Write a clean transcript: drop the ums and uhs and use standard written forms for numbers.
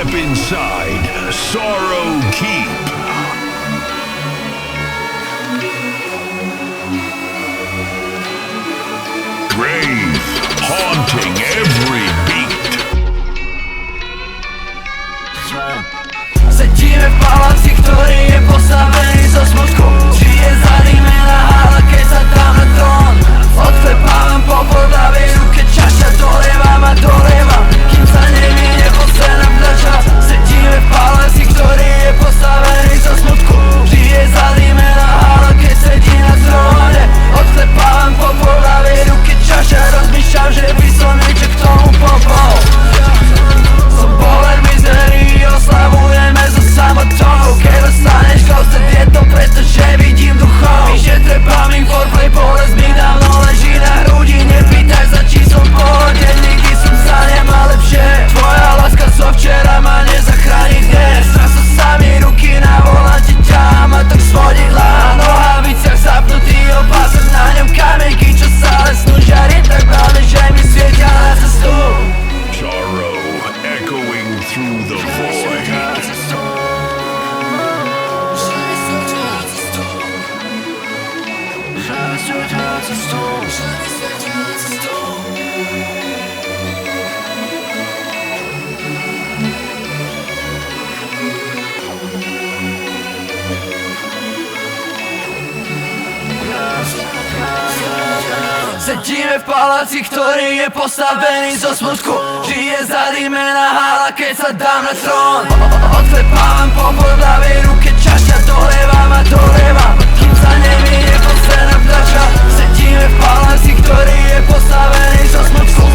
Step inside Sorrow Keep. Grave haunting every beat. Sedíme v paláci, ktorý je postavený zo smutku. Žije zadýmená hala, keď sa tam na trón. Odklepávam po podľavej ruke, čaša dolievam a dolievam, kým sa nevinie posledná vdača. Sedíme v paláci, ktorý je postavený zo smutku. Žije zadýmená hala, keď sedí na tróne. Odklepávam po podľavej ruke, čaša, rozmýšľam, že by som niečo k tomu popol. Som boler mizerii, oslavujeme so samotou. Keď dostaneš kostet, je to preto, že vidím duchov. Víš, že treba mi foreplay, bolesť mi dávno leží na hrudi. Nepýtaj sa, či som v pohode, nikdy som sa nemal lepšie. Tvoja láska zo včera ma nezachráni dnes. Traso sa mi ruky na volante, ťahám a tak svodidla. Na nohaviciach zapnutý opasok, na ňom kamienky, čo sa lesnú. Žarie tak veľmi, že mi svietia na cestu. Sorrow echoing through the void. Sedíme v paláci, ktorý je postavený zo smutku. Žije zadýmená hala, keď sa dám na trón. Odklepávam po podľavej ruke, čaša dolievam a dolievam, kým sa nevinie posledná vdača. Sedíme v paláci, ktorý je postavený zo smutku.